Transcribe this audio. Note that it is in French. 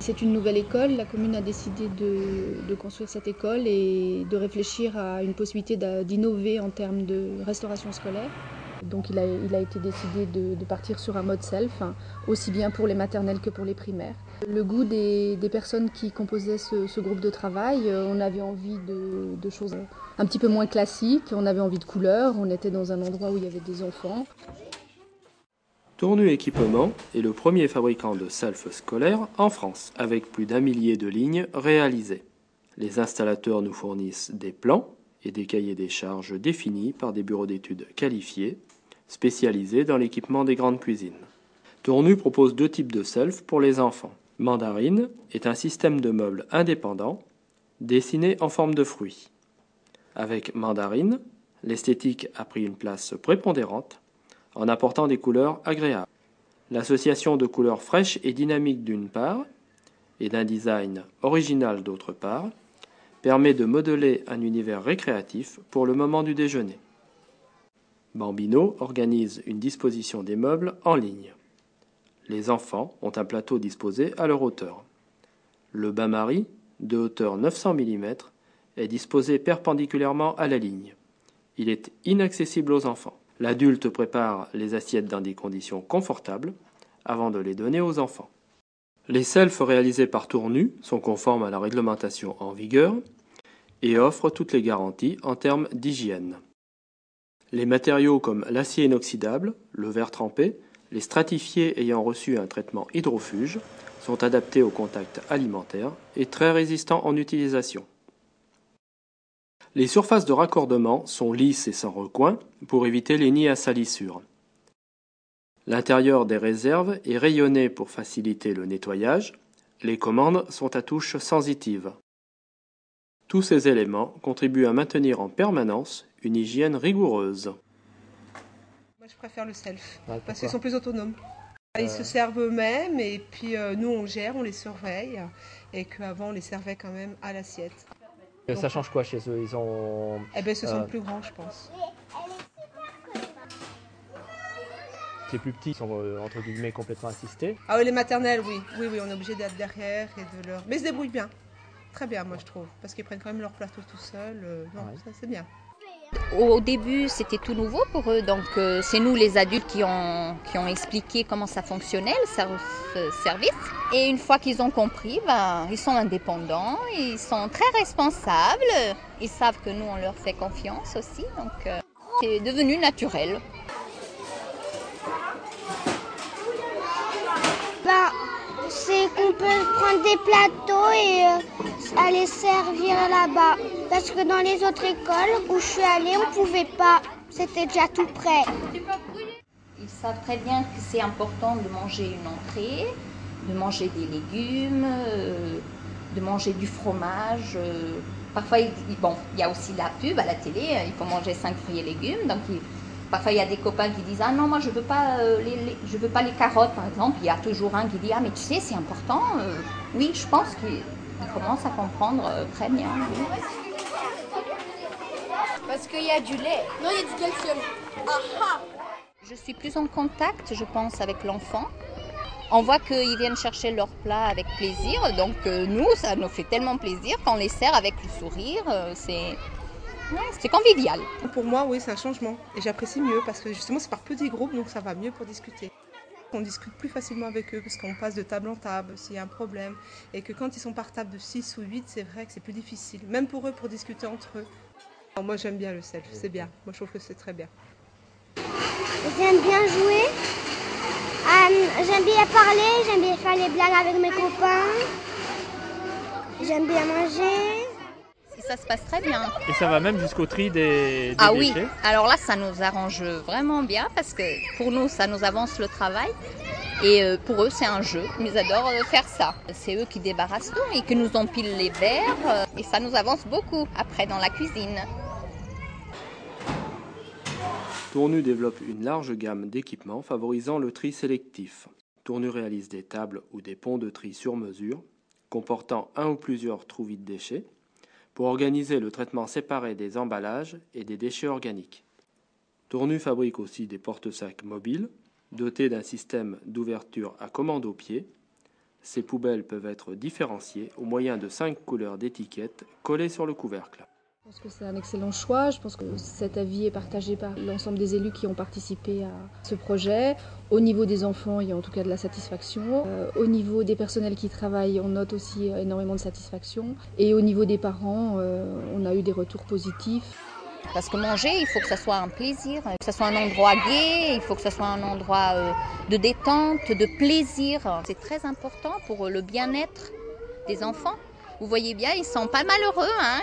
C'est une nouvelle école, la commune a décidé de construire cette école et de réfléchir à une possibilité d'innover en termes de restauration scolaire. Donc il a été décidé de partir sur un mode self, hein, aussi bien pour les maternelles que pour les primaires. Le goût des personnes qui composaient ce groupe de travail, on avait envie de choses un petit peu moins classiques, on avait envie de couleurs, on était dans un endroit où il y avait des enfants. Tournu Équipement est le premier fabricant de self scolaires en France, avec plus d'1 millier de lignes réalisées. Les installateurs nous fournissent des plans et des cahiers des charges définis par des bureaux d'études qualifiés, spécialisés dans l'équipement des grandes cuisines. Tournu propose 2 types de self pour les enfants. Mandarine est un système de meubles indépendant, dessiné en forme de fruits. Avec Mandarine, l'esthétique a pris une place prépondérante, en apportant des couleurs agréables. L'association de couleurs fraîches et dynamiques d'une part, et d'un design original d'autre part, permet de modeler un univers récréatif pour le moment du déjeuner. Bambino organise une disposition des meubles en ligne. Les enfants ont un plateau disposé à leur hauteur. Le bain-marie, de hauteur 900 mm, est disposé perpendiculairement à la ligne. Il est inaccessible aux enfants. L'adulte prépare les assiettes dans des conditions confortables avant de les donner aux enfants. Les selfs réalisés par Tournu sont conformes à la réglementation en vigueur et offrent toutes les garanties en termes d'hygiène. Les matériaux comme l'acier inoxydable, le verre trempé, les stratifiés ayant reçu un traitement hydrofuge sont adaptés au contact alimentaire et très résistants en utilisation. Les surfaces de raccordement sont lisses et sans recoin pour éviter les nids à salissure. L'intérieur des réserves est rayonné pour faciliter le nettoyage. Les commandes sont à touche sensitive. Tous ces éléments contribuent à maintenir en permanence une hygiène rigoureuse. Moi je préfère le self, parce qu'ils sont plus autonomes. Ils se servent eux-mêmes et puis nous on gère, on les surveille et qu'avant on les servait quand même à l'assiette. Ça change quoi chez eux? Ils ont... Eh bien, ce sont plus grands, je pense. Les plus petits sont entre guillemets complètement assistés. Ah oui, les maternelles, oui. Oui, on est obligé d'être derrière et de leur... Mais ils se débrouillent bien. Très bien, moi, je trouve. Parce qu'ils prennent quand même leur plateau tout seuls. Non, ouais. Ça, c'est bien. Au début, c'était tout nouveau pour eux. Donc, c'est nous, les adultes, qui ont expliqué comment ça fonctionnait, ce service. Et une fois qu'ils ont compris, ils sont indépendants, ils sont très responsables. Ils savent que nous, on leur fait confiance aussi. Donc, c'est devenu naturel. C'est qu'on peut prendre des plateaux et aller servir là-bas. Parce que dans les autres écoles où je suis allée, on ne pouvait pas. C'était déjà tout prêt. Ils savent très bien que c'est important de manger une entrée, de manger des légumes, de manger du fromage. Parfois, il y a aussi la pub à la télé, il faut manger 5 fruits et légumes. Donc, parfois, il y a des copains qui disent « Ah non, moi, je veux pas les carottes, par exemple. » Il y a toujours un qui dit « Ah, mais tu sais, c'est important. » Oui, je pense qu'ils commencent à comprendre très bien. Oui. Parce qu'il y a du lait. Non, il y a du calcium. Aha! Je suis plus en contact, je pense, avec l'enfant. On voit qu'ils viennent chercher leur plat avec plaisir. Donc, nous, ça nous fait tellement plaisir qu'on les sert avec le sourire. C'est convivial. Pour moi, oui, c'est un changement. Et j'apprécie mieux parce que justement, c'est par petits groupes, donc ça va mieux pour discuter. On discute plus facilement avec eux parce qu'on passe de table en table s'il y a un problème. Et que quand ils sont par table de 6 ou 8, c'est vrai que c'est plus difficile. Même pour eux, pour discuter entre eux. Alors moi, j'aime bien le self, c'est bien. Moi, je trouve que c'est très bien. J'aime bien jouer. J'aime bien parler. J'aime bien faire les blagues avec mes copains. J'aime bien manger. Ça se passe très bien. Et ça va même jusqu'au tri des ah déchets. Oui, alors là, ça nous arrange vraiment bien parce que pour nous, ça nous avance le travail. Et pour eux, c'est un jeu. Ils adorent faire ça. C'est eux qui débarrassent tout et qui nous empilent les verres. Et ça nous avance beaucoup après dans la cuisine. Tournu développe une large gamme d'équipements favorisant le tri sélectif. Tournu réalise des tables ou des ponts de tri sur mesure, comportant un ou plusieurs trous vides déchets, pour organiser le traitement séparé des emballages et des déchets organiques. Tournu fabrique aussi des porte-sacs mobiles, dotés d'un système d'ouverture à commande au pied, Ces poubelles peuvent être différenciées au moyen de 5 couleurs d'étiquettes collées sur le couvercle. Je pense que c'est un excellent choix. Je pense que cet avis est partagé par l'ensemble des élus qui ont participé à ce projet. Au niveau des enfants, il y a en tout cas de la satisfaction. Au niveau des personnels qui travaillent, on note aussi énormément de satisfaction. Et au niveau des parents, on a eu des retours positifs. Parce que manger, il faut que ça soit un plaisir, que ça soit un endroit gai, il faut que ça soit un endroit de détente, de plaisir. C'est très important pour le bien-être des enfants. Vous voyez bien, ils sont pas malheureux, hein.